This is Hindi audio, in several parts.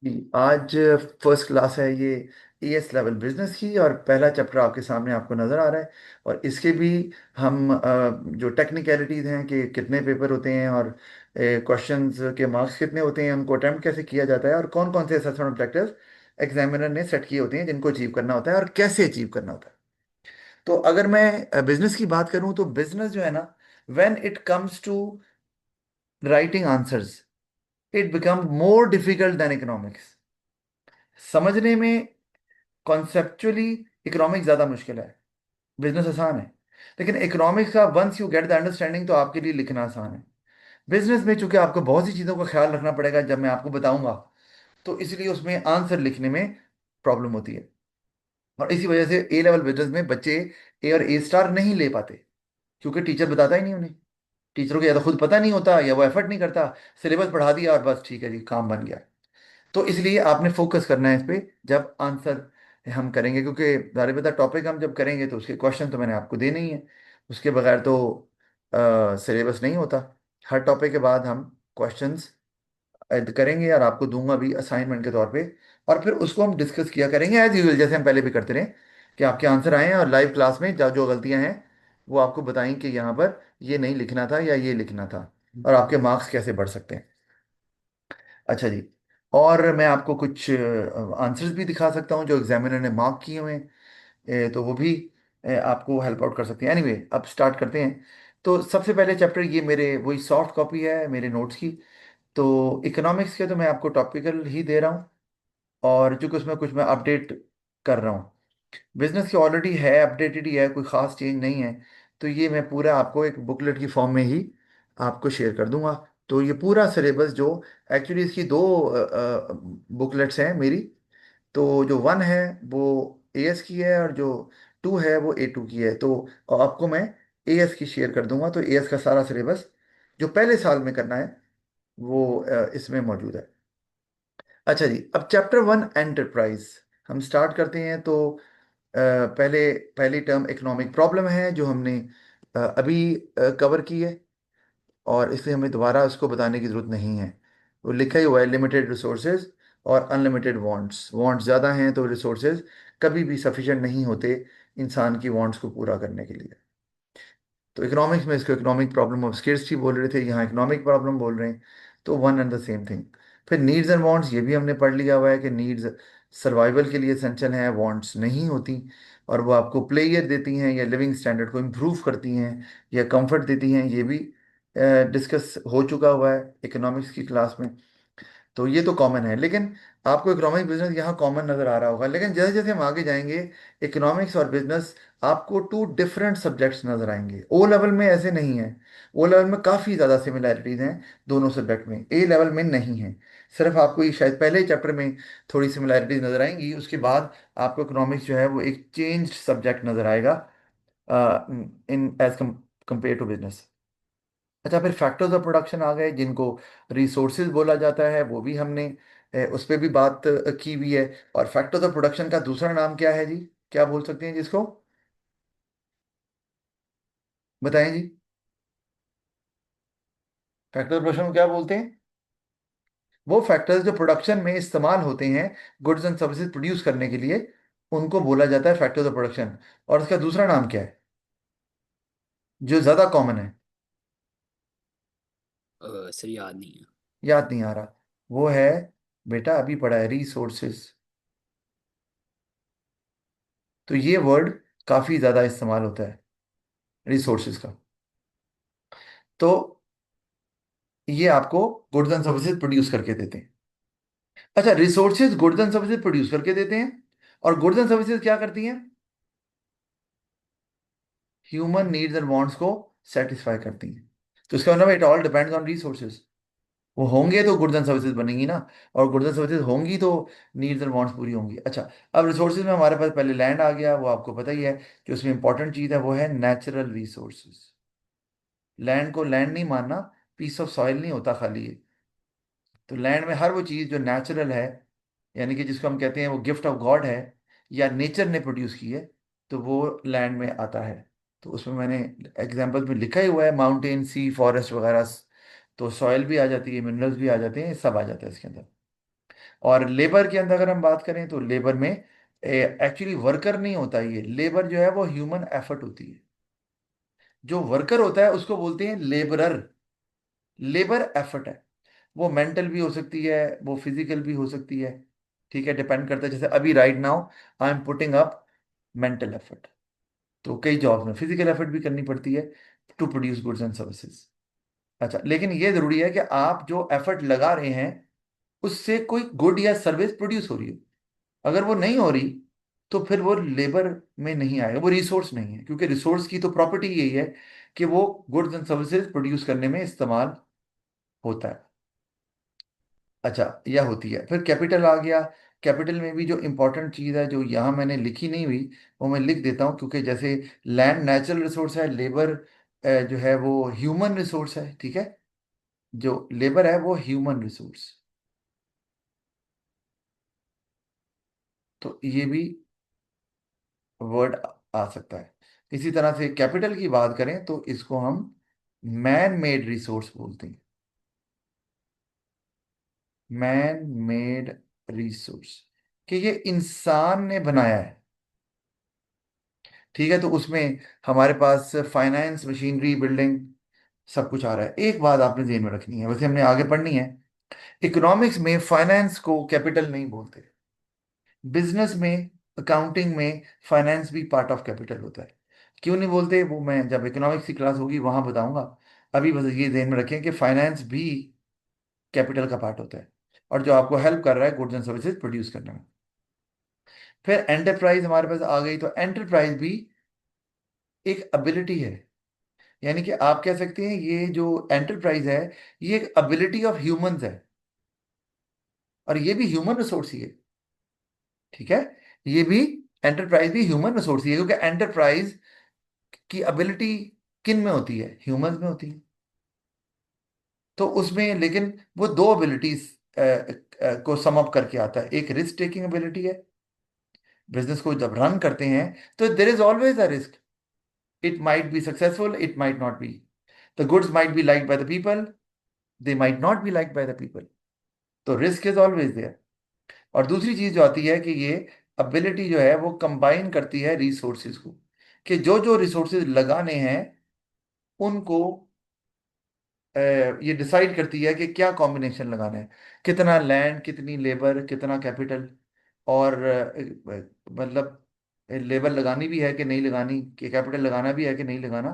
जी, आज फर्स्ट क्लास है ये एएस लेवल बिजनेस की, और पहला चैप्टर आपके सामने आपको नज़र आ रहा है। और इसके भी हम जो टेक्निकलिटीज़ हैं कि कितने पेपर होते हैं और क्वेश्चंस के मार्क्स कितने होते हैं, उनको अटेम्प्ट कैसे किया जाता है, और कौन कौन से असेसमेंट ऑब्जेक्टिव्स एग्जामिनर ने सेट किए होते हैं जिनको अचीव करना होता है और कैसे अचीव करना होता है। तो अगर मैं बिजनेस की बात करूं तो बिजनेस जो है ना, when it comes to writing answers, it become more difficult than economics. समझने में कॉन्सेप्चुअली इकोनॉमिक्स ज़्यादा मुश्किल है, बिजनेस आसान है। लेकिन इकोनॉमिक्स का once you get the understanding तो आपके लिए लिखना आसान है। बिजनेस में चूंकि आपको बहुत सी चीज़ों का ख्याल रखना पड़ेगा जब मैं आपको बताऊंगा, तो इसलिए उसमें आंसर लिखने में प्रॉब्लम होती है। और इसी वजह से ए लेवल बिजनेस में बच्चे ए और ए स्टार नहीं ले पाते, क्योंकि टीचर बताता ही नहीं उन्हें। टीचरों को या तो खुद पता नहीं होता या वो एफर्ट नहीं करता। सिलेबस पढ़ा दिया और बस ठीक है जी, काम बन गया। तो इसलिए आपने फोकस करना है इस पे जब आंसर हम करेंगे, क्योंकि ज़ाहिर पता टॉपिक हम जब करेंगे तो उसके क्वेश्चन तो मैंने आपको देने ही है। उसके बगैर तो सिलेबस नहीं होता। हर टॉपिक के बाद हम क्वेश्चंस ऐड करेंगे और आपको दूंगा भी असाइनमेंट के तौर पे। और फिर उसको हम डिस्कस किया करेंगे एज यूजल, जैसे हम पहले भी करते रहे, कि आपके आंसर आए हैं और लाइव क्लास में जो जो गलतियां हैं वो आपको बताएं कि यहाँ पर ये नहीं लिखना था या ये लिखना था, और आपके मार्क्स कैसे बढ़ सकते हैं। अच्छा जी। और मैं आपको कुछ आंसर्स भी दिखा सकता हूँ जो एग्जामिनर ने मार्क किए हुए हैं। तो वो भी आपको हेल्प आउट कर सकते हैं। एनीवे, अब स्टार्ट करते हैं। तो सबसे पहले चैप्टर, ये मेरे वही सॉफ्ट कॉपी है मेरे नोट्स की। तो इकोनॉमिक्स के तो मैं आपको टॉपिकल ही दे रहा हूँ, और चूंकि उसमें कुछ मैं अपडेट कर रहा हूँ। बिजनेस की ऑलरेडी है, अपडेटेड ही है, कोई ख़ास चेंज नहीं है। तो ये मैं पूरा आपको एक बुकलेट की फॉर्म में ही आपको शेयर कर दूंगा। तो ये पूरा सिलेबस जो, एक्चुअली इसकी दो बुकलेट्स हैं मेरी। तो जो वन है वो एएस की है, और जो टू है वो ए टू की है। तो आपको मैं एएस की शेयर कर दूंगा, तो एएस का सारा सिलेबस जो पहले साल में करना है वो इसमें मौजूद है। अच्छा जी, अब चैप्टर वन एंटरप्राइज हम स्टार्ट करते हैं। तो पहले पहली टर्म इकोनॉमिक प्रॉब्लम है जो हमने अभी कवर की है, और इसलिए हमें दोबारा उसको बताने की ज़रूरत नहीं है। वो लिखा ही हुआ है, लिमिटेड रिसोर्सेज और अनलिमिटेड वांट्स। वांट्स ज़्यादा हैं तो रिसोर्सेज कभी भी सफिशिएंट नहीं होते इंसान की वांट्स को पूरा करने के लिए। तो इकोनॉमिक्स में इसको इकोनॉमिक प्रॉब्लम ऑफ स्केर्सिटी बोल रहे थे, यहाँ इकोनॉमिक प्रॉब्लम बोल रहे हैं। तो one and the same thing. फिर नीड्स एंड वांट्स, ये भी हमने पढ़ लिया हुआ है कि नीड्स सर्वाइवल के लिए एसेंशियल हैं, वांट्स नहीं होती। और वो आपको प्लेयर देती हैं या लिविंग स्टैंडर्ड को इम्प्रूव करती हैं या कंफर्ट देती हैं, ये भी डिस्कस हो चुका हुआ है इकोनॉमिक्स की क्लास में। तो ये तो कॉमन है, लेकिन आपको इकोनॉमिक बिजनेस यहाँ कॉमन नज़र आ रहा होगा। लेकिन जैसे जैसे हम आगे जाएंगे, इकोनॉमिक्स और बिजनेस आपको टू डिफरेंट सब्जेक्ट्स नज़र आएंगे। ओ लेवल में ऐसे नहीं है। ओ लेवल में काफ़ी ज़्यादा सिमिलैरिटीज़ हैं दोनों सब्जेक्ट में, ए लेवल में नहीं है। सिर्फ आपको ये शायद पहले ही चैप्टर में थोड़ी सिमिलैरिटीज नज़र आएंगी, उसके बाद आपको इकोनॉमिक्स जो है वो एक चेंज सब्जेक्ट नज़र आएगा इन एज कंपेयर टू बिजनेस। अच्छा, फिर फैक्टर्स ऑफ प्रोडक्शन आ गए जिनको रिसोर्सेज बोला जाता है, वो भी हमने उस पर भी बात की हुई है। और फैक्टर्स ऑफ प्रोडक्शन का दूसरा नाम क्या है जी? क्या बोल सकते हैं जिसको? बताएं जी। फैक्टर्स ऑफ प्रोडक्शन को क्या बोलते हैं? वो फैक्टर्स जो प्रोडक्शन में इस्तेमाल होते हैं गुड्स एंड सर्विसेज प्रोड्यूस करने के लिए, उनको बोला जाता है फैक्टर्स ऑफ प्रोडक्शन। और उसका दूसरा नाम क्या है जो ज़्यादा कॉमन है? सर याद नहीं है। याद नहीं आ रहा? वो है, बेटा अभी पढ़ा है, रिसोर्सेज। तो ये वर्ड काफ़ी ज़्यादा इस्तेमाल होता है, रिसोर्सेज का। तो ये आपको गुड्स एंड सर्विसेज प्रोड्यूस करके देते हैं। अच्छा, resources goods and services produce करके देते हैं, और गुड्स एंड सर्विसेज क्या करती हैं? ह्यूमन नीड्स एंड वांट्स को सेटिस्फाई करती हैं। तो इसका मतलब it all depends on resources. वो होंगे तो गुड्स एंड सर्विसेज बनेंगी ना, और गुड्स एंड सर्विसेज होंगी तो नीड्स एंड वांट्स पूरी होंगी। अच्छा, अब रिसोर्सेज में हमारे पास पहले लैंड आ गया, वो आपको पता ही है। जो उसमें इंपॉर्टेंट चीज़ है वो है नेचुरल रिसोर्सेज। लैंड को लैंड नहीं मानना, पीस ऑफ सॉइल नहीं होता खाली ये। तो लैंड में हर वो चीज़ जो नेचुरल है, यानी कि जिसको हम कहते हैं वो गिफ्ट ऑफ गॉड है या नेचर ने प्रोड्यूस की है, तो वो लैंड में आता है। तो उसमें मैंने एग्जाम्पल में लिखा ही हुआ है, माउंटेन, सी, फॉरेस्ट वगैरह। तो सॉइल भी आ जाती है, मिनरल्स भी आ जाते हैं, सब आ जाता है इसके अंदर। और लेबर के अंदर अगर हम बात करें तो लेबर में एक्चुअली वर्कर नहीं होता, ये लेबर जो है वो ह्यूमन एफर्ट होती है। जो वर्कर होता है उसको बोलते हैं लेबरर। लेबर एफर्ट है, वो मेंटल भी हो सकती है, वो फिजिकल भी हो सकती है। ठीक है, डिपेंड करता है। जैसे अभी right now I am putting up mental effort. तो कई जॉब्स में फिजिकल एफर्ट भी करनी पड़ती है to produce goods and services. अच्छा, लेकिन ये जरूरी है कि आप जो एफर्ट लगा रहे हैं उससे कोई गुड या सर्विस प्रोड्यूस हो रही हो। अगर वो नहीं हो रही तो फिर वो लेबर में नहीं आएगा, वो रिसोर्स नहीं है, क्योंकि रिसोर्स की तो प्रॉपर्टी यही है कि वो गुड्स एंड सर्विसेज प्रोड्यूस करने में इस्तेमाल होता है। अच्छा, यह होती है। फिर कैपिटल आ गया। कैपिटल में भी जो इंपॉर्टेंट चीज़ है जो यहाँ मैंने लिखी नहीं हुई, वो मैं लिख देता हूँ, क्योंकि जैसे लैंड नेचुरल रिसोर्स है, लेबर जो है वो ह्यूमन रिसोर्स है। ठीक है, जो लेबर है वो ह्यूमन रिसोर्स। तो ये भी वर्ड आ सकता है। इसी तरह से कैपिटल की बात करें तो इसको हम मैन मेड रिसोर्स बोलते हैं। मैन मेड रिसोर्स, कि ये इंसान ने बनाया है। ठीक है, तो उसमें हमारे पास फाइनेंस, मशीनरी, बिल्डिंग, सब कुछ आ रहा है। एक बात आपने ध्यान में रखनी है, वैसे हमने आगे पढ़नी है। इकोनॉमिक्स में फाइनेंस को कैपिटल नहीं बोलते। बिजनेस में, अकाउंटिंग में फाइनेंस भी पार्ट ऑफ कैपिटल होता है। क्यों नहीं बोलते वो मैं जब इकोनॉमिक्स की क्लास होगी वहां बताऊंगा। अभी बस ये ध्यान में रखें कि फाइनेंस भी कैपिटल का पार्ट होता है, और जो आपको हेल्प कर रहा है गुड्स एंड सर्विसेज प्रोड्यूस करने में। फिर एंटरप्राइज हमारे पास आ गई, तो एंटरप्राइज भी एक एबिलिटी है। यानी कि आप कह सकते हैं ये जो एंटरप्राइज है, ये एक एबिलिटी ऑफ ह्यूमंस है, और ये भी ह्यूमन रिसोर्स ही है। ठीक है, ये भी एंटरप्राइज भी ह्यूमन रिसोर्स ही है, क्योंकि एंटरप्राइज की एबिलिटी किन में होती है? ह्यूमंस में होती है। तो उसमें लेकिन वो दो एबिलिटीज को सम अप करके आता है। एक रिस्क टेकिंग एबिलिटी है, बिजनेस को जब रन करते हैं तो there is always a risk. It might be successful, it might not be. The goods might be like by the people, they might not be like by the people. तो रिस्क इज ऑलवेज देयर। और दूसरी चीज जो आती है कि ये एबिलिटी जो है वो कंबाइन करती है रिसोर्सेज को, कि जो जो रिसोर्सेज लगाने हैं उनको ये डिसाइड करती है कि क्या कॉम्बिनेशन लगाना है। कितना लैंड, कितनी लेबर, कितना कैपिटल, और मतलब लेबर लगानी भी है कि नहीं लगानी, कि कैपिटल लगाना भी है कि नहीं लगाना।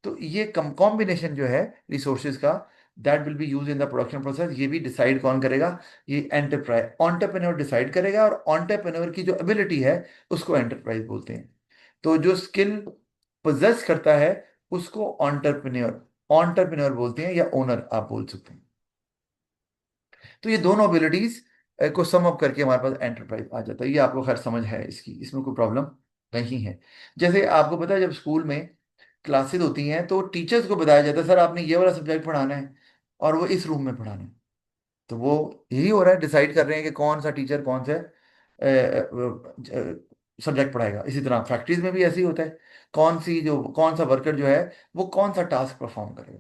तो ये कॉम्बिनेशन जो है रिसोर्सेज का, that will B use in the production process. ये भी डिसाइड कौन करेगा? ये एंटरप्राइज ऑन्टरप्रेन्योर डिसाइड करेगा, और ऑन्टरप्रेन्योर की जो एबिलिटी है उसको एंटरप्राइज बोलते हैं। तो जो स्किल पोजेस करता है उसको ऑन्टरप्रेन्योर ऑन्टरप्रेन्योर बोलते हैं, या ओनर आप बोल सकते हैं। तो ये दोनों एबिलिटीज को सम अप करके हमारे पास एंटरप्राइज आ जाता है। ये आपको खैर समझ है इसकी, इसमें कोई प्रॉब्लम नहीं है। जैसे आपको पता है जब स्कूल में क्लासेस होती हैं तो टीचर्स को बताया जाता है सर आपने ये वाला सब्जेक्ट पढ़ाना है और वो इस रूम में पढ़ाना है। तो वो यही हो रहा है, डिसाइड कर रहे हैं कि कौन सा टीचर कौन से सब्जेक्ट पढ़ाएगा। इसी तरह फैक्ट्रीज में भी ऐसे ही होता है, कौन सा वर्कर जो है वो कौन सा टास्क परफॉर्म करेगा।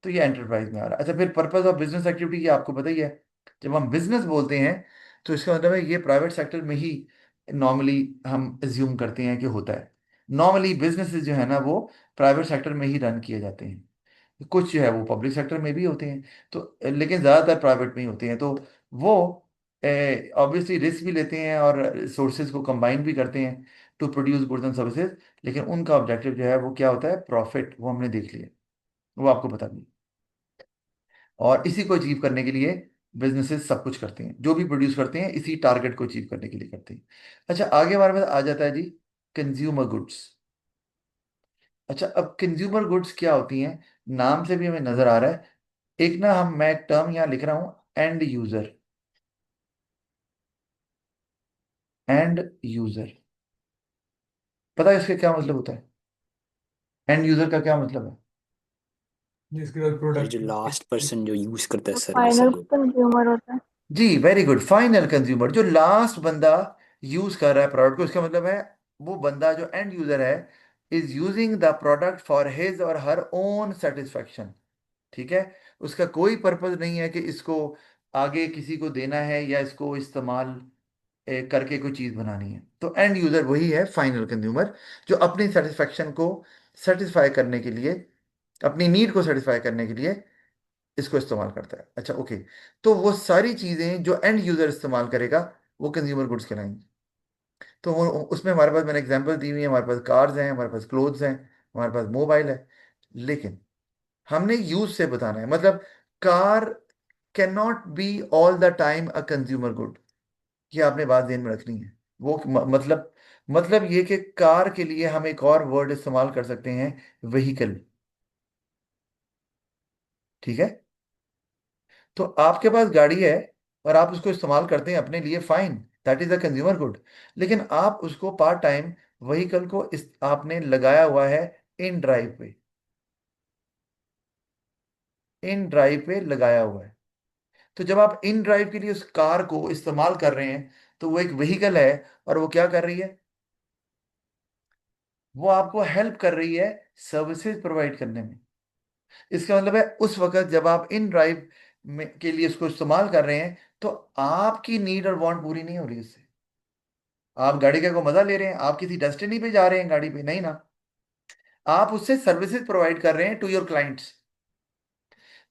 तो ये एंटरप्राइज में आ रहा है। अच्छा, फिर पर्पस ऑफ बिजनेस एक्टिविटी ये आपको पता ही है। जब हम बिजनेस बोलते हैं तो इसका मतलब है ये प्राइवेट सेक्टर में ही नॉर्मली हम एज्यूम करते हैं कि होता है। नॉर्मली बिजनेसेस जो है ना वो प्राइवेट सेक्टर में ही रन किए जाते हैं। कुछ जो है वो पब्लिक सेक्टर में भी होते हैं, तो लेकिन ज़्यादातर प्राइवेट में ही होते हैं। तो वो ऑब्वियसली रिस्क भी लेते हैं और सोर्सेज को कंबाइन भी करते हैं to produce goods and services. लेकिन उनका ऑब्जेक्टिव जो है वो क्या होता है? प्रॉफिट। वो हमने देख लिया, वो आपको बता दी। और इसी को अचीव करने के लिए बिजनेसेस सब कुछ करते हैं, जो भी प्रोड्यूस करते हैं इसी टारगेट को अचीव करने के लिए करते हैं। अच्छा, आगे हमारे पास आ जाता है जी कंज्यूमर गुड्स। अच्छा, अब कंज्यूमर गुड्स क्या होती हैं? नाम से भी हमें नजर आ रहा है। एक ना मैं एक टर्म यहाँ लिख रहा हूँ, एंड यूजर। एंड यूजर, पता है इसका क्या मतलब होता है? एंड यूजर का क्या मतलब है? जिसके बाद ये जो प्रोडक्ट लास्ट पर्सन जो यूज करता है जो सर्विस है फाइनल वो। कंज्यूमर होता है। जी, वेरी गुड। फाइनल कंज्यूमर, जो लास्ट बंदा यूज कर रहा है प्रोडक्ट को, इसका मतलब है वो बंदा जो एंड यूजर है is using the product for his और हर ओन सेटिस्फेक्शन। ठीक है, उसका कोई पर्पस नहीं है कि इसको आगे किसी को देना है या इसको इस्तेमाल करके कोई चीज़ बनानी है। तो एंड यूज़र वही है, फाइनल कंज्यूमर, जो अपनी सेटिस्फेक्शन को सेटिस्फाई करने के लिए, अपनी नीड को सेटिस्फाई करने के लिए इसको इस्तेमाल करता है। अच्छा ओके, तो वो सारी चीज़ें जो एंड यूज़र इस्तेमाल करेगा वो कंज्यूमर गुड्स कहलाएंगी। तो उसमें हमारे पास, मैंने एग्जांपल दी हुई है, हमारे पास कार्स हैं, हमारे पास क्लोथ्स हैं, हमारे पास मोबाइल है। लेकिन हमने यूज से बताना है, मतलब car can not be all the time a consumer good. ये आपने बात ध्यान में रखनी है। वो मतलब ये कि कार के लिए हम एक और वर्ड इस्तेमाल कर सकते हैं, व्हीकल। ठीक है। तो आपके पास गाड़ी है और आप उसको इस्तेमाल करते हैं अपने लिए, fine, that is a consumer good. लेकिन आप उसको पार्ट टाइम व्हीकल को आपने लगाया हुआ है इन ड्राइव पे, इन ड्राइव पे लगाया हुआ है। तो जब आप इन ड्राइव के लिए उस कार को इस्तेमाल कर रहे हैं तो वो एक व्हीकल है, और वो क्या कर रही है, वो आपको हेल्प कर रही है सर्विसेज प्रोवाइड करने में। इसका मतलब है उस वक्त जब आप इन ड्राइव में के लिए उसको इस्तेमाल कर रहे हैं तो आपकी नीड और वांट पूरी नहीं हो रही इससे। आप गाड़ी का को मजा ले रहे हैं, आप किसी डेस्टिनी पे जा रहे हैं गाड़ी पे, नहीं ना, आप उससे सर्विसेज प्रोवाइड कर रहे हैं टू योर क्लाइंट्स।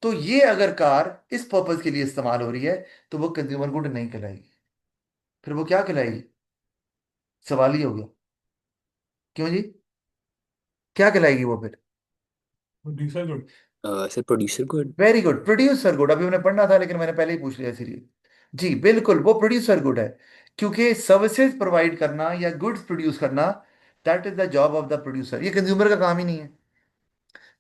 तो ये अगर कार इस पर्पज के लिए इस्तेमाल हो रही है तो वो कंज्यूमर गुड नहीं कहलाएगी। फिर वो क्या कहलाएगी, सवाल ही हो गया। क्यों जी, क्या कहलाएगी वो फिर? Producer good. Sir producer good. Very good, producer good. अभी मैंने पढ़ना था लेकिन मैंने पहले ही पूछ लिया इसीलिए। जी बिल्कुल, वो प्रोड्यूसर गुड है, क्योंकि सर्विसेज प्रोवाइड करना या गुड्स प्रोड्यूस करना, that is the job of the producer. ये कंज्यूमर का काम ही नहीं है।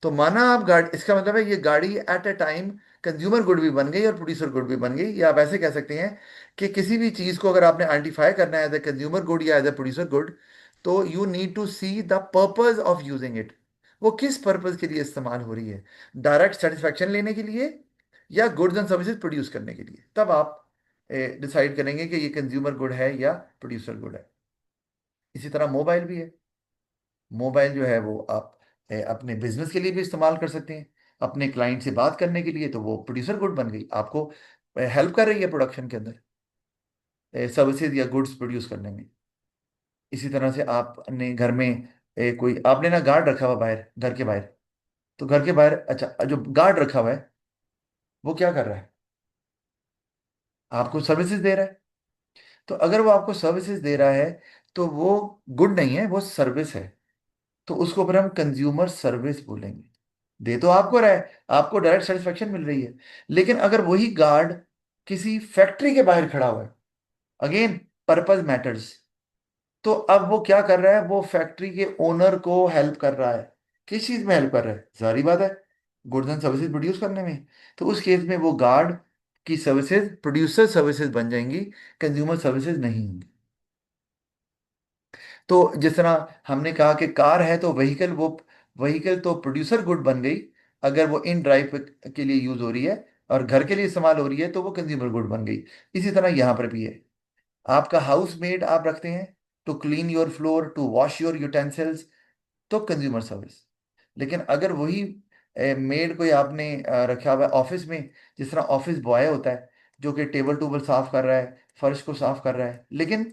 तो माना आप गाड़ी, इसका मतलब है ये गाड़ी at a time consumer good भी बन गई और प्रोड्यूसर गुड भी बन गई। या आप ऐसे कह सकते हैं कि किसी भी चीज़ को अगर आपने आइडेंटिफाई करना है एज ए कंज्यूमर गुड या एज ए प्रोड्यूसर गुड, तो you need to see the purpose of using it. वो किस पर्पज के लिए इस्तेमाल हो रही है, डायरेक्ट सेटिस्फैक्शन लेने के लिए या गुड्स एंड सर्विसेज प्रोड्यूस करने के लिए। तब आप डिसाइड करेंगे कि ये कंज्यूमर गुड है या प्रोड्यूसर गुड है। इसी तरह मोबाइल भी है। मोबाइल जो है वो आप अपने बिजनेस के लिए भी इस्तेमाल कर सकते हैं, अपने क्लाइंट से बात करने के लिए, तो वो प्रोड्यूसर गुड बन गई, आपको हेल्प कर रही है प्रोडक्शन के अंदर, सर्विसेज या गुड्स प्रोड्यूस करने में। इसी तरह से आपने घर में कोई आपने ना गार्ड रखा हुआ बाहर, घर के बाहर, तो घर के बाहर, अच्छा, जो गार्ड रखा हुआ है वो क्या कर रहा है, आपको सर्विसेज दे रहा है। तो अगर वो आपको सर्विसेज दे रहा है तो वो गुड नहीं है, वो सर्विस है। तो उसको फिर हम कंज्यूमर सर्विस बोलेंगे। दे तो आपको रहा है, आपको डायरेक्ट सेटिस्फेक्शन मिल रही है। लेकिन अगर वही गार्ड किसी फैक्ट्री के बाहर खड़ा हुआ है, अगेन पर्पज मैटर्स, तो अब वो क्या कर रहा है, वो फैक्ट्री के ओनर को हेल्प कर रहा है। किस चीज में हेल्प कर रहा है, सारी बात है गुड्स एंड सर्विसेज प्रोड्यूस करने में। तो उस केस में वो गार्ड की सर्विसेज प्रोड्यूसर सर्विसेज बन जाएंगी, कंज्यूमर सर्विसेज नहीं होंगी। तो जिस तरह हमने कहा कि कार है तो व्हीकल, वो व्हीकल तो प्रोड्यूसर गुड बन गई अगर वो इन ड्राइव के लिए यूज हो रही है, और घर के लिए इस्तेमाल हो रही है तो वो कंज्यूमर गुड बन गई। इसी तरह यहाँ पर भी है, आपका हाउस मेड आप रखते हैं to clean your floor, to wash your utensils, तो कंज्यूमर सर्विस। लेकिन अगर वही मेड कोई आपने रखा हुआ है ऑफिस में, जिस तरह ऑफिस बॉय होता है जो कि टेबल टूबल साफ कर रहा है, फर्श को साफ कर रहा है, लेकिन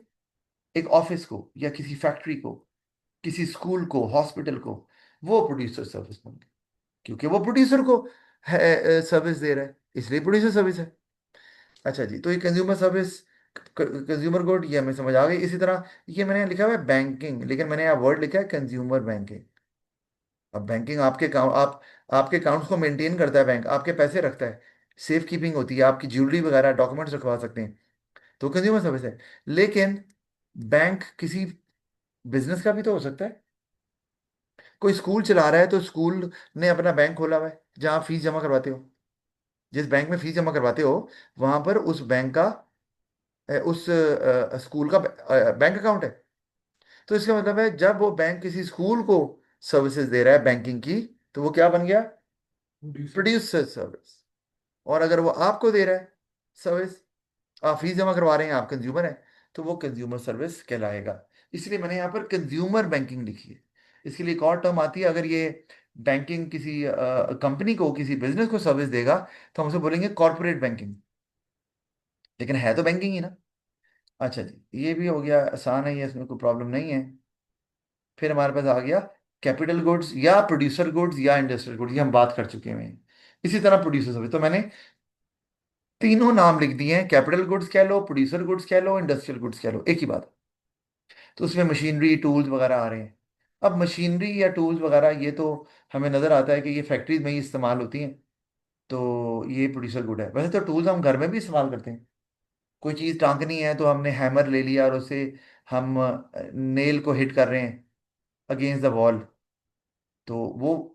एक ऑफिस को या किसी फैक्ट्री को, किसी स्कूल को, हॉस्पिटल को, वो प्रोड्यूसर सर्विस बन गई, क्योंकि वो प्रोड्यूसर को सर्विस दे रहा है, इसलिए प्रोड्यूसर सर्विस है। अच्छा जी, तो ये कंज्यूमर सर्विस, कंज्यूमर गुड, ये हमें समझ आ गई। इसी तरह ये मैंने लिखा हुआ है बैंकिंग, लेकिन मैंने यहाँ वर्ड लिखा है कंज्यूमर बैंकिंग। अब बैंकिंग आपके अकाउंट, आपके अकाउंट्स को मेंटेन करता है, बैंक आपके पैसे रखता है, सेफ कीपिंग होती है, आपकी ज्वेलरी वगैरह डॉक्यूमेंट्स रखवा सकते हैं, तो कंज्यूमर सर्विस है। लेकिन बैंक किसी बिजनेस का भी तो हो सकता है। कोई स्कूल चला रहा है तो स्कूल ने अपना बैंक खोला हुआ है जहाँ फीस जमा करवाते हो, जिस बैंक में फीस जमा करवाते हो वहां पर उस बैंक का उस स्कूल का बैंक अकाउंट है। तो इसका मतलब है जब वो बैंक किसी स्कूल को सर्विसेज दे रहा है बैंकिंग की, तो वो क्या बन गया, प्रोड्यूसर। Producer service. और अगर वो आपको दे रहा है सर्विस, आप फीस जमा करवा रहे हैं, आप कंज्यूमर हैं, तो वो कंज्यूमर सर्विस कहलाएगा। इसलिए मैंने यहाँ पर कंज्यूमर बैंकिंग लिखी है। इसके लिए एक और टर्म आती है, अगर ये बैंकिंग किसी कंपनी को, किसी बिजनेस को सर्विस देगा, तो हम उसे बोलेंगे कॉर्पोरेट बैंकिंग। लेकिन है तो बैंकिंग ही ना। अच्छा जी, ये भी हो गया, आसान है ये, इसमें कोई प्रॉब्लम नहीं है। फिर हमारे पास आ गया कैपिटल गुड्स या प्रोड्यूसर गुड्स या इंडस्ट्रियल गुड्स, ये हम बात कर चुके हैं। इसी तरह प्रोड्यूसर सर्विस, तो मैंने तीनों नाम लिख दिए हैं, कैपिटल गुड्स कह लो, प्रोड्यूसर गुड्स कह लो, इंडस्ट्रियल गुड्स कह लो, एक ही बात। तो उसमें मशीनरी टूल्स वगैरह आ रहे हैं। अब मशीनरी या टूल्स वगैरह ये तो हमें नज़र आता है कि ये फैक्ट्रीज में ही इस्तेमाल होती हैं, तो ये प्रोड्यूसर गुड है। वैसे तो टूल्स हम घर में भी इस्तेमाल करते हैं। कोई चीज़ टांगनी है तो हमने हैमर ले लिया और उससे हम नेल को हिट कर रहे हैं अगेंस्ट द वॉल, तो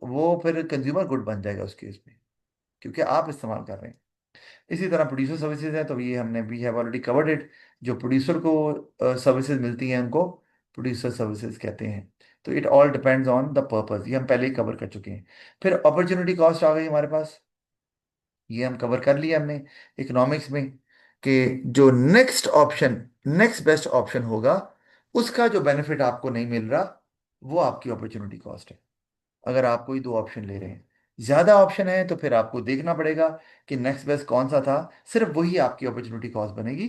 वो फिर कंज्यूमर गुड बन जाएगा उस केस में, क्योंकि आप इस्तेमाल कर रहे हैं। इसी तरह प्रोड्यूसर सर्विसेज है, तो ये हमने we have already covered it. जो प्रोड्यूसर को सर्विसेज मिलती हैं उनको प्रोड्यूसर सर्विसेज कहते हैं। तो it all depends on the purpose, ये हम पहले ही कवर कर चुके हैं। फिर अपॉर्चुनिटी कॉस्ट आ गई हमारे पास, ये हम कवर कर लिया हमने इकोनॉमिक्स में, कि जो नेक्स्ट बेस्ट ऑप्शन होगा, उसका जो बेनिफिट आपको नहीं मिल रहा, वो आपकी अपॉर्चुनिटी कॉस्ट है। अगर आप कोई दो ऑप्शन ले रहे हैं, ज्यादा ऑप्शन है, तो फिर आपको देखना पड़ेगा कि नेक्स्ट बेस्ट कौन सा था, सिर्फ वही आपकी अपॉर्चुनिटी कॉस्ट बनेगी।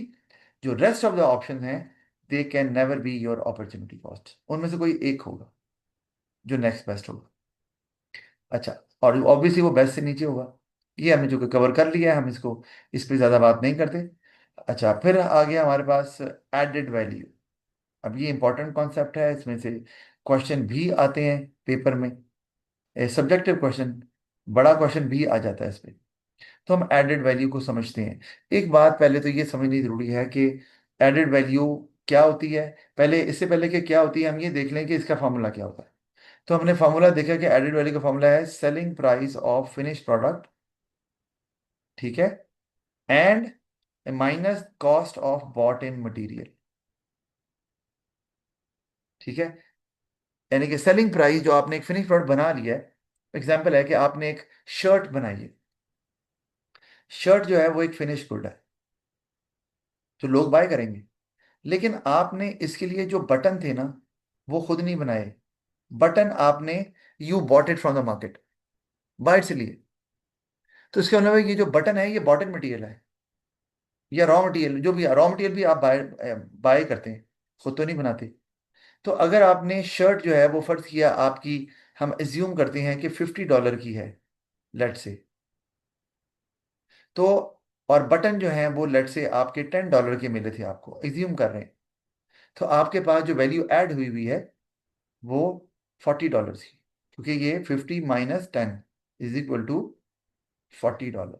जो रेस्ट ऑफ द ऑप्शन हैं, they can never be your opportunity cost, उनमें से कोई एक होगा जो नेक्स्ट बेस्ट होगा। अच्छा, और ऑब्वियसली वो बेस्ट से नीचे होगा। ये हमने जो कवर कर लिया है, हम इसको इस पे ज़्यादा बात नहीं करते। अच्छा, फिर आ गया हमारे पास एडेड वैल्यू। अब ये इंपॉर्टेंट कॉन्सेप्ट है, इसमें से क्वेश्चन भी आते हैं पेपर में, सब्जेक्टिव क्वेश्चन, बड़ा क्वेश्चन भी आ जाता है इस पे। तो हम एडेड वैल्यू को समझते हैं। एक बात पहले तो ये समझनी जरूरी है कि एडेड वैल्यू क्या होती है। पहले, इससे पहले कि क्या होती है, हम ये देख लें कि इसका फॉर्मूला क्या होता है। तो हमने फार्मूला देखा कि एडेड वैल्यू का फॉर्मूला है selling price of finish product, ठीक है, and minus cost of bought in material, ठीक है। यानी कि सेलिंग प्राइस, जो आपने एक फिनिश प्रोडक्ट बना लिया है, एग्जांपल है कि आपने एक शर्ट बनाई है, शर्ट जो है वो एक फिनिश गुड है, तो लोग बाय करेंगे। लेकिन आपने इसके लिए जो बटन थे ना, वो खुद नहीं बनाए। बटन आपने, you bought it from the market, बाहर से लिए। तो इसके मतलब ये जो बटन है, ये बॉटन मटेरियल है, या रॉ मटेरियल, जो भी रॉ मटेरियल भी आप बाय बाय करते हैं, खुद तो नहीं बनाते। तो अगर आपने शर्ट जो है वो फर्ज किया आपकी, हम एज्यूम करते हैं कि $50 की है, लेट से, तो, और बटन जो है वो लेट से आपके $10 के मिले थे, आपको एज्यूम कर रहे हैं। तो आपके पास जो वैल्यू ऐड हुई हुई है वो $40 की, क्योंकि ये 50 minus 10 is equal to $40।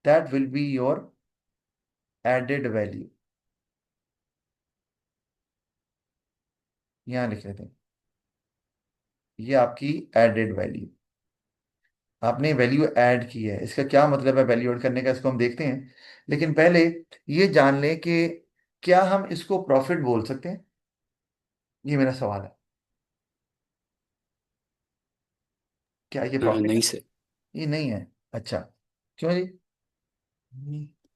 That will be your added value, यहां लिख लेते हैं, ये आपकी एडेड वैल्यू, आपने वैल्यू ऐड की है। इसका क्या मतलब है वैल्यू ऐड करने का, इसको हम देखते हैं। लेकिन पहले ये जान लें कि क्या हम इसको प्रॉफिट बोल सकते हैं, ये मेरा सवाल है। क्या ये प्रॉफिट नहीं है? सर। ये नहीं है। अच्छा, क्यों जी?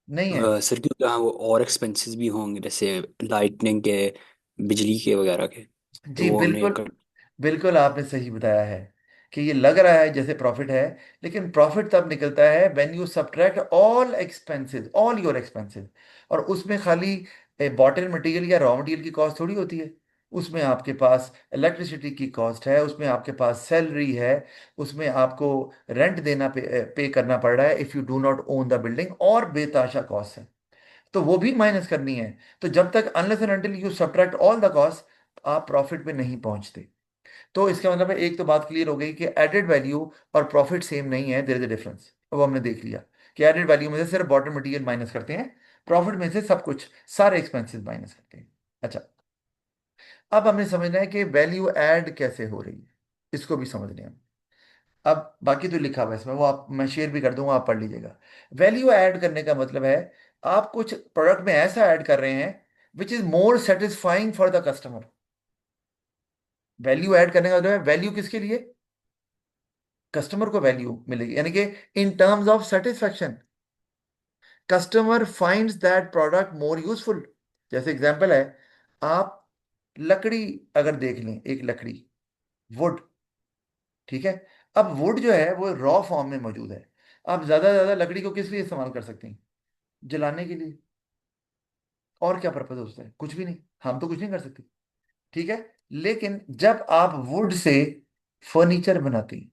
नहीं है। सर क्योंकि हाँ वो और एक्सपेंसेस भी होंगे, जैसे लाइटनिंग के, बिजली के वगैरह के, तो जी वो हमने बिल्कुल, बिल्कुल आपने सही बताया है कि ये लग रहा है जैसे प्रॉफिट है, लेकिन प्रॉफिट तब निकलता है when you subtract all expenses, all your expenses. और उसमें खाली बॉटल मटेरियल या रॉ मटेरियल की कॉस्ट थोड़ी होती है। उसमें आपके पास इलेक्ट्रिसिटी की कॉस्ट है, उसमें आपके पास सैलरी है, उसमें आपको रेंट देना, पे करना पड़ रहा है if you do not own the building, और बेताशा कॉस्ट है, तो वो भी माइनस करनी है। तो जब तक unless and until you subtract all the cost, आप प्रॉफिट पे नहीं पहुंचते। तो इसका मतलब है, एक तो बात क्लियर हो गई कि एडेड वैल्यू और प्रॉफिट सेम नहीं है, देयर इज अ डिफरेंस। अब हमने देख लिया कि एडेड वैल्यू में से सिर्फ बॉटम मटेरियल माइनस करते हैं, प्रॉफिट में से सब कुछ, सारे एक्सपेंसेस माइनस करते हैं। अच्छा, अब हमें समझना है कि वैल्यू ऐड कैसे हो रही है, इसको भी समझने हैं हम। अब बाकी तो लिखा हुआ है इसमें, वो आप, मैं शेयर भी कर दूंगा, आप पढ़ लीजिएगा। वैल्यू ऐड करने का मतलब है, आप कुछ प्रोडक्ट में ऐसा ऐड कर रहे हैं which is more satisfying for the customer. Value add करने का मतलब है, वैल्यू किसके लिए? कस्टमर को वैल्यू मिलेगी, यानी कि in terms of satisfaction, customer finds that product more useful. जैसे एग्जांपल है, आप लकड़ी अगर देख लें, एक लकड़ी, वुड, ठीक है। अब वुड जो है वो रॉ फॉर्म में मौजूद है। आप ज्यादा से ज्यादा लकड़ी को किस लिए इस्तेमाल कर सकते हैं? जलाने के लिए। और क्या पर्पज होता है? कुछ भी नहीं, हम तो कुछ नहीं कर सकते। ठीक है। लेकिन जब आप वुड से फर्नीचर बनाते हैं,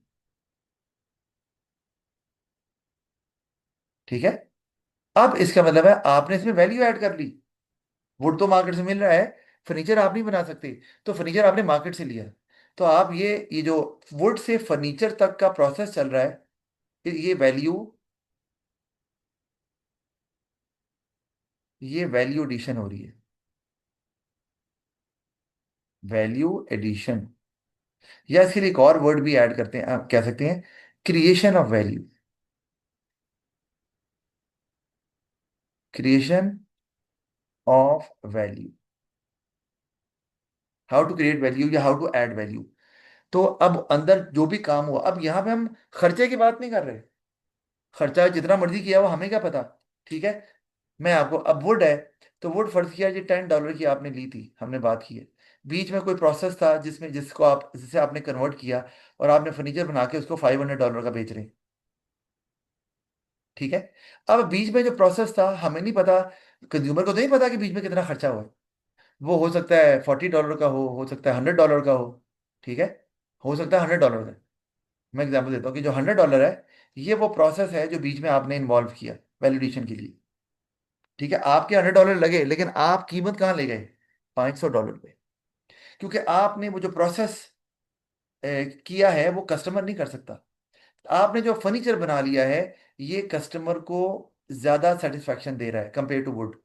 ठीक है, अब इसका मतलब है आपने इसमें वैल्यू ऐड कर ली। वुड तो मार्केट से मिल रहा है, फर्नीचर आप नहीं बना सकते, तो फर्नीचर आपने मार्केट से लिया। तो आप ये जो वुड से फर्नीचर तक का प्रोसेस चल रहा है, ये वैल्यू एडिशन हो रही है। वैल्यू एडिशन, या इसके लिए एक और वर्ड भी ऐड करते हैं, आप कह सकते हैं creation of value. Creation of value, how to create value या हाउ टू ऐड वैल्यू। तो अब अंदर जो भी काम हुआ, अब यहां पे हम खर्चे की बात नहीं कर रहे। खर्चा जितना मर्जी किया हो, हमें क्या पता। ठीक है। मैं आपको, अब वुड है, तो वुड फर्ज किया जी $10 की आपने ली थी, हमने बात की है। बीच में कोई प्रोसेस था जिसे आपने कन्वर्ट किया, और आपने फर्नीचर बना के उसको $500 का बेच रहे हैं। ठीक है। अब बीच में जो प्रोसेस था हमें नहीं पता, कंज्यूमर को तो नहीं पता कि बीच में कितना खर्चा हुआ है। वो हो सकता है $40 का हो सकता है $100 का हो। ठीक है। हो सकता है $100 का। मैं एग्जांपल देता हूँ कि जो $100 है, ये वो प्रोसेस है जो बीच में आपने इन्वॉल्व किया वैलिडेशन के लिए। ठीक है। आपके $100 लगे, लेकिन आप कीमत कहाँ ले गए? $500 पे। क्योंकि आपने वो जो प्रोसेस किया है वो कस्टमर नहीं कर सकता। आपने जो फर्नीचर बना लिया है, ये कस्टमर को ज्यादा सेटिस्फैक्शन दे रहा है कंपेयर टू वुड।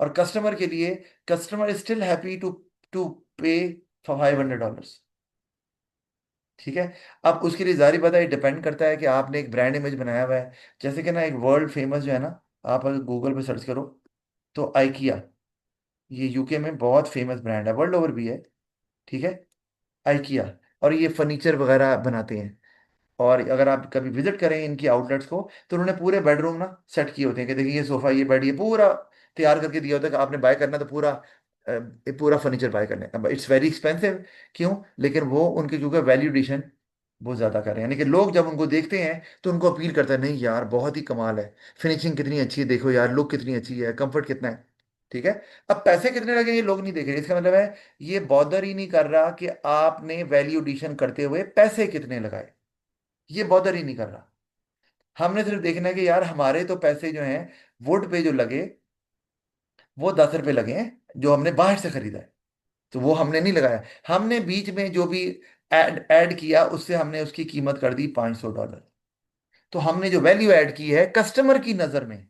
और कस्टमर के लिए, customer is still happy to to pay for $500। ठीक है। अब उसके लिए जारी बात है, डिपेंड करता है कि आपने एक ब्रांड इमेज बनाया हुआ है। जैसे कि ना, एक वर्ल्ड फेमस जो है ना, आप अगर गूगल पे सर्च करो तो आइकिया, ये यूके में बहुत फेमस ब्रांड है, वर्ल्ड ओवर भी है। ठीक है। आइकिया, और ये फर्नीचर वगैरह बनाते हैं। और अगर आप कभी विजिट करें इनकी आउटलेट्स को, तो उन्होंने पूरे बेडरूम ना सेट किए होते हैं कि देखिए ये सोफा, ये बेड, ये पूरा तैयार करके दिया होता है कि आपने बाय करना है तो ये पूरा फर्नीचर बाय करना है। अब इट्स वेरी एक्सपेंसिव, क्यों? लेकिन वो उनके क्योंकि वैल्यू एडिशन बहुत ज्यादा कर रहे हैं, यानी कि लोग जब उनको देखते हैं तो उनको अपील करता है, नहीं यार बहुत ही कमाल है, फिनिशिंग कितनी अच्छी है, देखो यार लुक कितनी अच्छी है, कंफर्ट कितना है। ठीक है। अब पैसे कितने लगे ये लोग नहीं देख रहे, इसका मतलब है ये बॉदर ही नहीं कर रहा कि आपने वैल्यू एडिशन करते हुए पैसे कितने लगाए। ये बॉदर ही नहीं कर रहा। हमने सिर्फ देखना है कि यार हमारे तो पैसे जो हैं वुड पे जो लगे, वो $10 लगे हैं जो हमने बाहर से खरीदा है, तो वो हमने नहीं लगाया। हमने बीच में जो भी ऐड ऐड किया, उससे हमने उसकी कीमत कर दी $500। तो हमने जो वैल्यू ऐड की है कस्टमर की नजर में,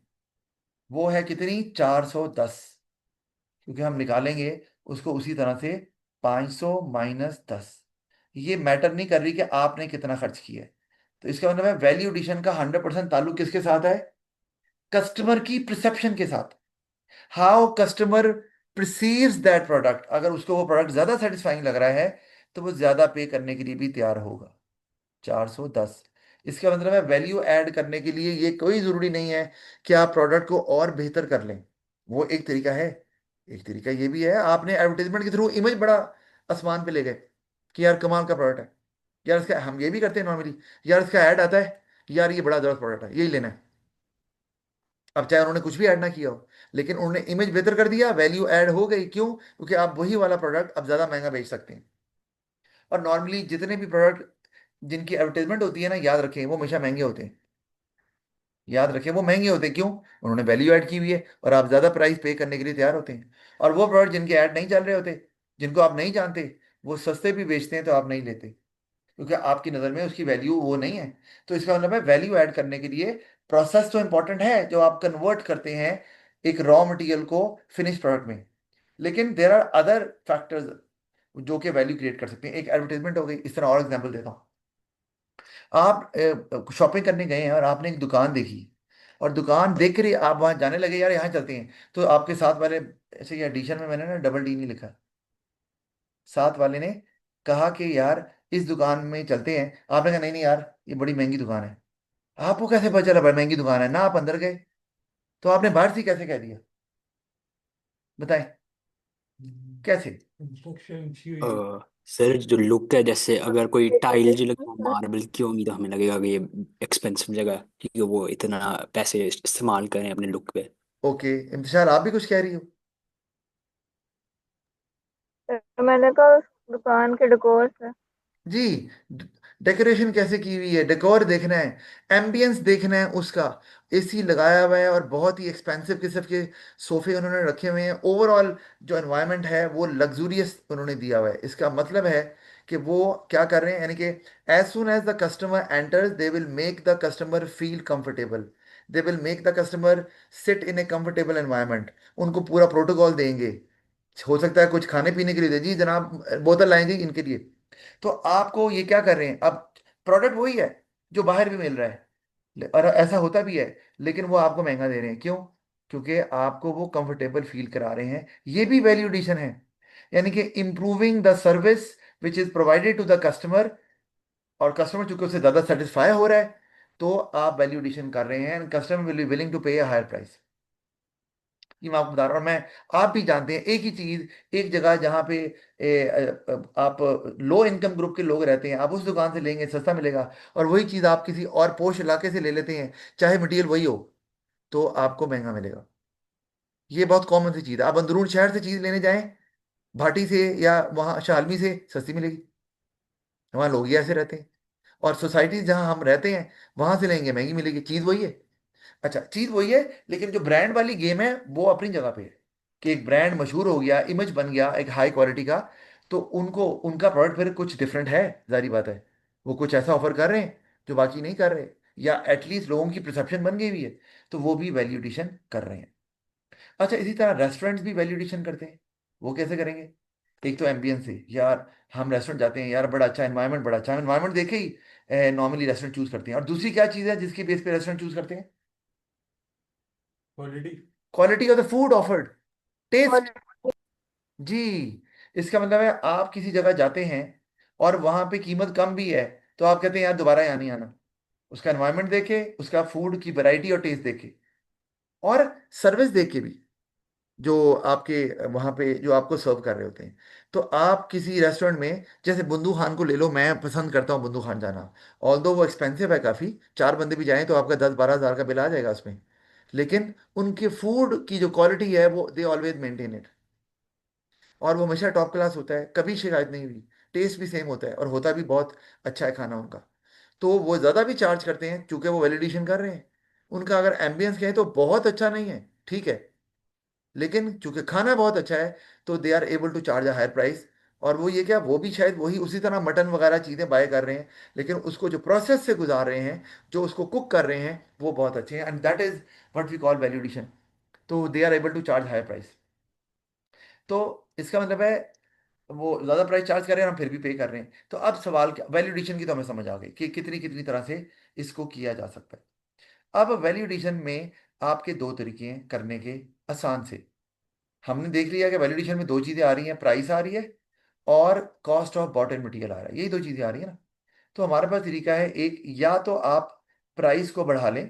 वो है कितनी? 410। क्योंकि हम निकालेंगे उसको उसी तरह से, 500 - 10। ये मैटर नहीं कर रही कि आपने कितना खर्च किया है। तो इसका मतलब है वैल्यू एडिशन का 100% ताल्लुक किसके साथ है? कस्टमर की परसेप्शन के साथ। How customer perceives that product, अगर उसको वो प्रोडक्ट ज्यादा सेटिस्फाइंग लग रहा है, तो वो ज्यादा पे करने के लिए भी तैयार होगा। 410। इसका मतलब है वैल्यू ऐड करने के लिए ये कोई जरूरी नहीं है कि आप प्रोडक्ट को और बेहतर कर लें। वो एक तरीका है। एक तरीका ये भी है, आपने एडवर्टाइजमेंट के थ्रू इमेज बड़ा आसमान पे ले गए कि यार कमाल का प्रोडक्ट है। यार इसका, हम ये भी करते हैं नॉर्मली, यार इसका ऐड आता है, यार ये बड़ा जबरदस्त प्रोडक्ट है, यही लेना है। अब चाहे उन्होंने कुछ भी ऐड ना किया हो, लेकिन उन्होंने इमेज बेहतर कर दिया, वैल्यू ऐड हो गई। क्यों? क्योंकि आप वही वाला प्रोडक्ट अब ज्यादा महंगा बेच सकते हैं। और नॉर्मली जितने भी प्रोडक्ट जिनकी एडवर्टाइजमेंट होती है ना, याद रखें वो हमेशा महंगे होते हैं। याद रखें वो महंगे होते हैं, क्यों? उन्होंने वैल्यू ऐड की हुई है और आप ज्यादा प्राइस पे करने के लिए तैयार होते हैं। और वो प्रोडक्ट जिनके ऐड नहीं चल रहे होते, जिनको आप नहीं जानते, वो सस्ते भी बेचते हैं तो आप नहीं लेते, क्योंकि आपकी नज़र में उसकी वैल्यू वो नहीं है। तो इसका मतलब है वैल्यू ऐड करने के लिए प्रोसेस तो इंपॉर्टेंट है, जो आप कन्वर्ट करते हैं एक रॉ मटेरियल को फिनिश प्रोडक्ट में। लेकिन देर आर अदर फैक्टर्स जो कि वैल्यू क्रिएट कर सकते हैं। एक एडवर्टाइजमेंट हो गई, इस तरह और एग्जांपल देता हूँ। आप शॉपिंग करने गए हैं और आपने एक दुकान देखी, और दुकान देख कर ही आप वहां जाने लगे, यार यहाँ चलते हैं। तो आपके साथ वाले, ऐसे ही एडिशन में मैंने ना डबल डी नहीं लिखा, साथ वाले ने कहा कि यार इस दुकान में चलते हैं। आपने कहा नहीं नहीं यार ये बड़ी महंगी दुकान है। आपको कैसे पता चला बड़ी महंगी दुकान है? ना आप अंदर गए, तो आपने बाहर से कैसे कह दिया? बताएं कैसे? इंस्ट्रक्शन अच्छी हुई है। अ, सर जो लुक है, जैसे अगर कोई टाइल जो लगी हो मार्बल की होगी तो हमें लगेगा कि ये एक्सपेंसिव जगह है, क्योंकि वो इतना पैसे इस्तेमाल करें अपने लुक पे। ओके, इंतजार, आप भी कुछ कह रही हो? मैंने कहा उस दुकान के डेकोर से। जी, डेकोरेशन कैसे की हुई है, डेकोर देखना है, एम्बियंस देखना है उसका। एसी लगाया हुआ है और बहुत ही एक्सपेंसिव किस्म के सोफे उन्होंने रखे हुए हैं। ओवरऑल जो एनवायरनमेंट है वो लग्जूरियस उन्होंने दिया हुआ है। इसका मतलब है कि वो क्या कर रहे हैं, यानी कि as soon as the customer enters they will make the customer feel comfortable, they will make the customer sit in a comfortable environment. उनको पूरा प्रोटोकॉल देंगे। हो सकता है कुछ खाने पीने के लिए दे, जी जनाब बोतल लाएंगे इनके लिए। तो आपको ये क्या कर रहे हैं अब, प्रोडक्ट वही है जो बाहर भी मिल रहा है, और ऐसा होता भी है, लेकिन वो आपको महंगा दे रहे हैं। क्यों? क्योंकि आपको वो कंफर्टेबल फील करा रहे हैं। ये भी वैल्यू एडिशन है, यानी कि improving the service which is provided to the customer, और कस्टमर चूंकि उससे ज्यादा सेटिस्फाई हो रहा है, तो आप वैल्यू एडिशन कर रहे हैं, and customer will be willing to pay a higher price. ये मैं आपको बता रहा हूँ। और मैं, आप भी जानते हैं एक ही चीज, एक जगह जहाँ पे आप लो इनकम ग्रुप के लोग रहते हैं, आप उस दुकान से लेंगे सस्ता मिलेगा, और वही चीज आप किसी और पोश इलाके से ले लेते हैं, चाहे मटेरियल वही हो, तो आपको महंगा मिलेगा। ये बहुत कॉमन सी चीज है। आप अंदरून शहर से चीज लेने जाएं, भाटी से या वहाँ शालमी से, सस्ती मिलेगी। वहाँ लोग ही ऐसे रहते हैं। और सोसाइटी जहाँ हम रहते हैं, वहां से लेंगे महंगी मिलेगी, चीज वही है। अच्छा, चीज वही है, लेकिन जो ब्रांड वाली गेम है वो अपनी जगह पे है, कि एक ब्रांड मशहूर हो गया, इमेज बन गया एक हाई क्वालिटी का, तो उनको उनका प्रोडक्ट फिर कुछ डिफरेंट है, जारी बात है। वो कुछ ऐसा ऑफर कर रहे हैं जो बाकी नहीं कर रहे, या एटलीस्ट लोगों की परसेप्शन बन गई हुई है, तो वो भी वैल्यू एडिशन कर रहे हैं। अच्छा, इसी तरह रेस्टोरेंट्स भी वैल्यू एडिशन करते हैं। वो कैसे करेंगे? एक तो एम्बियंस है यार, हम रेस्टोरेंट जाते हैं यार, बड़ा अच्छा एनवायरनमेंट, बड़ा अच्छा एनवायरनमेंट देखे ही नॉर्मली रेस्टोरेंट चूज करते हैं। और दूसरी क्या चीज़ है जिसकी बेस पे रेस्टोरेंट चूज करते हैं? Quality. Quality of the food offered, और टेस्ट। जी, इसका मतलब है आप किसी जगह जाते हैं और वहां पे कीमत कम भी है, तो आप कहते हैं यार दोबारा यहाँ नहीं आना। उसका एनवायरनमेंट देखे, उसका फूड की वैरायटी और टेस्ट देखे, और सर्विस देखे भी, जो आपके वहां पे जो आपको सर्व कर रहे होते हैं। तो आप किसी रेस्टोरेंट में, जैसे बुंदू खान को ले लो, मैं पसंद करता हूँ बुंदू खान जाना। ऑल्दो वो एक्सपेंसिव है काफ़ी, चार बंदे भी जाएं तो आपका 10-12 हज़ार का बिल आ जाएगा उसमें, लेकिन उनके फूड की जो क्वालिटी है वो दे ऑलवेज मेंटेन इट, और वो हमेशा टॉप क्लास होता है, कभी शिकायत नहीं हुई। टेस्ट भी सेम होता है और होता भी बहुत अच्छा है खाना उनका। तो वो ज़्यादा भी चार्ज करते हैं क्योंकि वो वैलिडेशन कर रहे हैं। उनका अगर एम्बियंस कहें तो बहुत अच्छा नहीं है, ठीक है, लेकिन चूंकि खाना बहुत अच्छा है, तो they are able to charge a higher price. और वो ये क्या, वो भी शायद वही उसी तरह मटन वगैरह चीज़ें बाय कर रहे हैं, लेकिन उसको जो प्रोसेस से गुजार रहे हैं, जो उसको कुक कर रहे हैं, वो बहुत अच्छे हैं, and that is what we call value addition. तो they are able to charge higher price. तो इसका मतलब है वो ज़्यादा प्राइस चार्ज कर रहे हैं और हम फिर भी पे कर रहे हैं। तो अब सवाल क्या, वैल्यूएडिशन की तो हमें समझ आ गई कि कितनी कितनी तरह से इसको किया जा सकता है। अब वैल्यूएडिशन में आपके दो तरीके हैं करने के, आसान से। हमने देख लिया कि वैल्यूएडिशन में दो चीजें आ रही हैं, प्राइस आ रही है और cost of bought and material आ रहा है, यही दो चीजें आ रही है ना। तो हमारे पास तरीका है एक, या तो आप प्राइस को बढ़ा लें,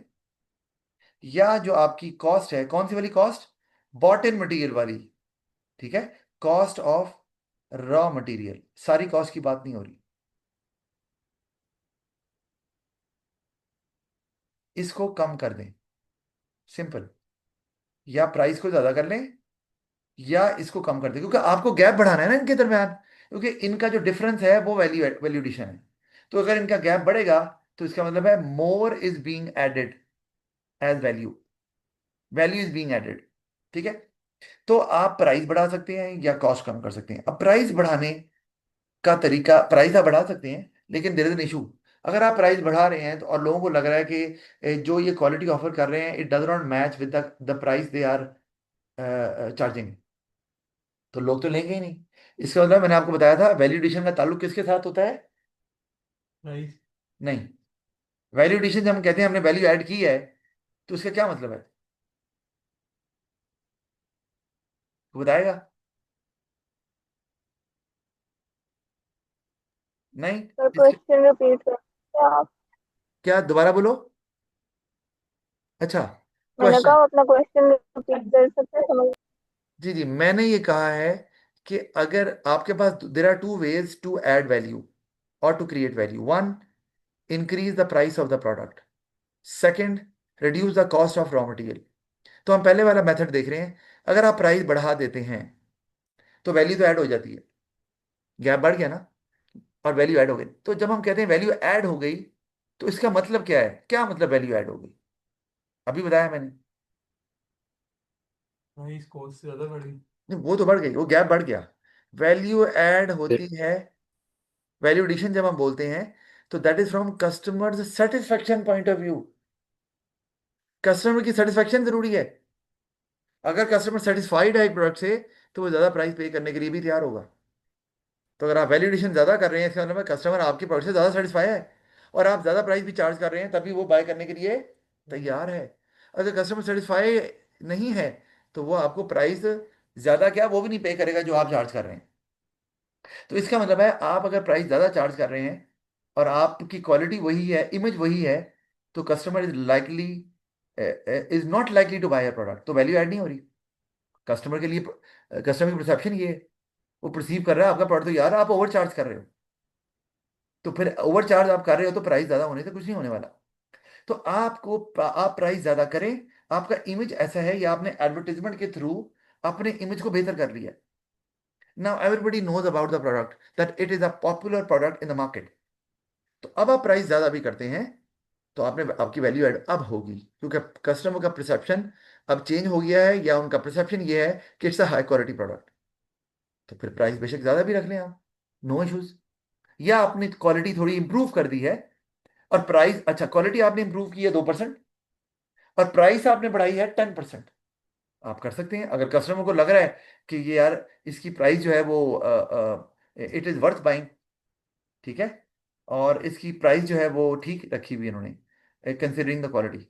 या जो आपकी कॉस्ट है, कौन सी वाली कॉस्ट, बॉट एंड मटेरियल वाली, ठीक है, कॉस्ट ऑफ रॉ मटेरियल, सारी कॉस्ट की बात नहीं हो रही, इसको कम कर दें, सिंपल। या प्राइस को ज्यादा कर लें, या इसको कम कर दें, क्योंकि आपको गैप बढ़ाना है ना इनके दरमियान, क्योंकि इनका जो डिफरेंस है वो वैल्यूएडिशन है। तो अगर इनका गैप बढ़ेगा, तो इसका मतलब है more is being added as value, value is being added, ठीक है। तो आप प्राइस बढ़ा सकते हैं या कॉस्ट कम कर सकते हैं। अब प्राइस बढ़ाने का तरीका, प्राइस आप बढ़ा सकते हैं, लेकिन देयर इज एन इशू। अगर आप प्राइस बढ़ा रहे हैं तो और लोगों को लग रहा है कि जो ये क्वालिटी ऑफर कर रहे हैं it does not match with the price they are charging, तो लोग तो लेंगे ही नहीं। इसका मतलब मैंने आपको बताया था वैल्यूएडिशन का ताल्लुक किसके साथ होता है? प्राइस। नहीं, वैल्यूएडिशन जब हम कहते हैं हमने वैल्यू ऐड की है, तो इसका क्या मतलब है, तो बताएगा? नहीं, सर इसके, क्वेश्चन रिपीट कर आप। क्या, दोबारा बोलो। अच्छा, मैंने क्वेश्चन। कहा अपना क्वेश्चन रिपीट कर सकते हैं, समझ। जी जी, मैंने ये कहा है कि अगर आपके पास, there are two ways to add value और to create value. One, increase the price of the product. Second, reduce the cost of raw material. तो हम पहले वाला मेथड देख रहे हैं। अगर आप प्राइस बढ़ा देते हैं तो वैल्यू तो ऐड हो जाती है, गैप बढ़ गया ना, और वैल्यू ऐड हो गई। तो जब हम कहते हैं वैल्यू ऐड हो गई, तो इसका मतलब क्या है? क्या मतलब वैल्यू ऐड हो गई? अभी बताया मैंने। प्राइस कॉस्ट से ज्यादा बढ़ गई। नहीं, वो तो बढ़ गई, वो गैप बढ़ गया। वैल्यू ऐड होती फिर है, वैल्यू एडिशन जब हम बोलते हैं, तो that is from customer satisfaction point of view. Customer की सेटिस्फेक्शन जरूरी है। अगर कस्टमर सेटिस्फाइड है एक प्रोडक्ट से, तो वो ज्यादा प्राइस पे करने के लिए भी तैयार होगा। तो अगर आप वैल्यू एडिशन ज्यादा कर रहे हैं, इसका मतलब है कस्टमर आपके प्रोडक्ट से ज्यादा सेटिस्फाई है, और आप ज्यादा प्राइस भी चार्ज कर रहे हैं, तभी वो बाय करने के लिए हम्म, तैयार है। अगर कस्टमर सेटिस्फाई नहीं है, तो वो आपको प्राइस ज्यादा क्या, वो भी नहीं पे करेगा जो आप चार्ज कर रहे हैं। तो इसका मतलब है, आप अगर प्राइस ज्यादा चार्ज कर रहे हैं और आपकी क्वालिटी वही है, इमेज वही है, तो customer is not likely to buy a product, तो वैल्यू ऐड नहीं हो रही। कस्टमर के लिए, कस्टमर की परसेप्शन ये है, वो परसीव कर रहा है आपका प्रोडक्ट, तो यार आप ओवर चार्ज कर रहे हो। तो फिर ओवर चार्ज आप कर रहे हो, तो प्राइस ज्यादा होने से कुछ नहीं होने वाला। तो आप प्राइस ज्यादा करें, आपका इमेज ऐसा है, या आपने एडवर्टीजमेंट के थ्रू अपने इमेज को बेहतर कर लिया। Now everybody knows about the product, that it is a popular product in the market. तो अब आप प्राइस ज्यादा भी करते हैं, तो आपकी वैल्यू ऐड अब होगी, क्योंकि कस्टमर का परसेप्शन अब चेंज हो गया है, या उनका परसेप्शन ये है कि it's a high quality product. तो फिर प्राइस बेशक ज्यादा भी रख लें आप, नो इश्यूज। या आपने क्वालिटी थोड़ी इंप्रूव कर दी है, और प्राइस, अच्छा क्वालिटी आपने इंप्रूव की है 2%, और प्राइस आपने बढ़ाई है 10%। आप कर सकते हैं, अगर कस्टमर को लग रहा है कि ये यार इसकी प्राइस जो है वो इट इज वर्थ बाइंग, ठीक है, और इसकी प्राइस जो है वो ठीक रखी हुई है इन्होंने, कंसिडरिंग द क्वालिटी।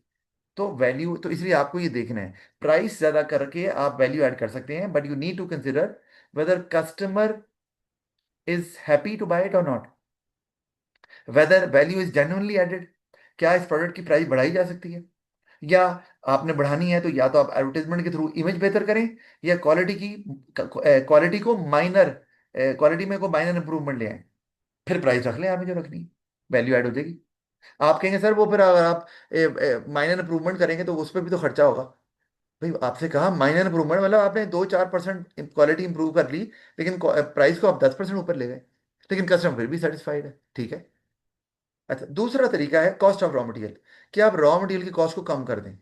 तो वैल्यू, तो इसलिए आपको ये देखना है, प्राइस ज्यादा करके आप वैल्यू ऐड कर सकते हैं, but you need to consider whether customer is happy to buy it और not, whether value is genuinely added. क्या इस प्रोडक्ट की प्राइस बढ़ाई जा सकती है? या आपने बढ़ानी है, तो या तो आप एडवर्टाइजमेंट के थ्रू इमेज बेहतर करें, या क्वालिटी को माइनर, क्वालिटी में को माइनर इंप्रूवमेंट ले आए, फिर प्राइस रख लें आपने जो रखनी है, वैल्यू ऐड हो जाएगी। आप कहेंगे सर वो फिर अगर आप माइनर इंप्रूवमेंट करेंगे, तो उस पर भी तो खर्चा होगा। भाई आपसे कहा माइनर इंप्रूवमेंट, मतलब आपने 2-4% क्वालिटी इंप्रूव कर ली, लेकिन प्राइस को आप 10% ऊपर ले गए, लेकिन कस्टमर फिर भी सेटिस्फाइड है, ठीक है। अच्छा, दूसरा तरीका है कॉस्ट ऑफ रॉ मटेरियल, कि आप रॉ मटेरियल की कॉस्ट को कम कर दें।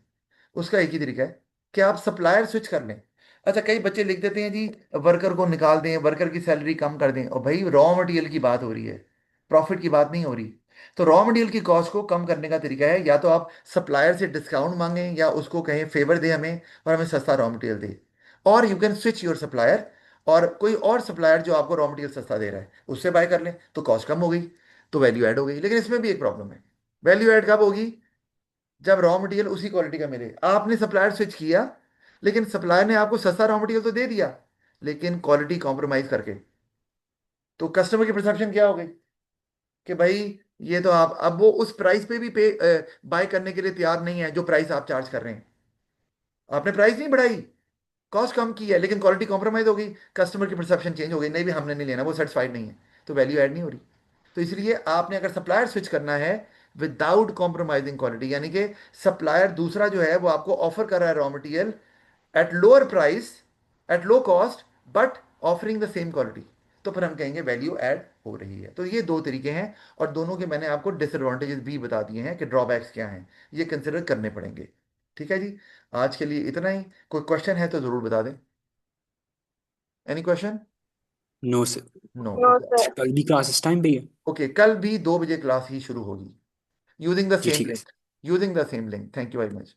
उसका एक ही तरीका है कि आप सप्लायर स्विच कर लें। अच्छा, कई बच्चे लिख देते हैं जी, वर्कर को निकाल दें, वर्कर की सैलरी कम कर दें, और भाई रॉ मटेरियल की बात हो रही है, प्रॉफिट की बात नहीं हो रही। तो रॉ मटेरियल की कॉस्ट को कम करने का तरीका है, या तो आप सप्लायर से डिस्काउंट मांगें, या उसको कहें फेवर दे हमें, और हमें सस्ता रॉ मटेरियल दे। और you can switch your supplier, और कोई और सप्लायर जो आपको रॉ मटेरियल सस्ता दे रहा है उससे बाय कर लें, तो कॉस्ट कम हो गई, तो वैल्यू ऐड हो गई। लेकिन इसमें भी एक प्रॉब्लम है, वैल्यू ऐड कब होगी? जब रॉ मटेरियल उसी क्वालिटी का मिले। आपने सप्लायर स्विच किया, लेकिन सप्लायर ने आपको सस्ता रॉ मटेरियल तो दे दिया, लेकिन क्वालिटी कॉम्प्रोमाइज करके। तो कस्टमर की परसेप्शन क्या हो गई कि भाई ये तो आप, अब वो उस प्राइस पे भी पे बाय करने के लिए तैयार नहीं है जो प्राइस आप चार्ज कर रहे हैं। आपने प्राइस नहीं बढ़ाई, कॉस्ट कम की है, लेकिन क्वालिटी कॉम्प्रोमाइज हो गई, कस्टमर की परसेप्शन चेंज हो गई, नहीं भी हमने नहीं लेना, वो सेटिस्फाइड नहीं है, तो वैल्यू ऐड नहीं हो रही। तो इसलिए आपने अगर सप्लायर स्विच करना है विदाउट कॉम्प्रोमाइजिंग क्वालिटी, यानी कि सप्लायर दूसरा जो है वो आपको ऑफर कर रहा है raw material at lower price, at low cost, but offering the same quality, तो फिर हम कहेंगे वैल्यू ऐड हो रही है। तो ये दो तरीके हैं, और दोनों के मैंने आपको डिसएडवांटेजेस भी बता दिए हैं कि ड्रॉबैक्स क्या हैं, ये कंसिडर करने पड़ेंगे। ठीक है जी, आज के लिए इतना ही। कोई क्वेश्चन है तो ज़रूर बता दें। Any question? No sir. No, no okay. Sir. कल भी क्लास इस टाइम पे ही है? ओके, कल भी 2 बजे क्लास ही शुरू होगी, यूजिंग द जी सेम ठीक है। Link, using the same link. Thank you very much.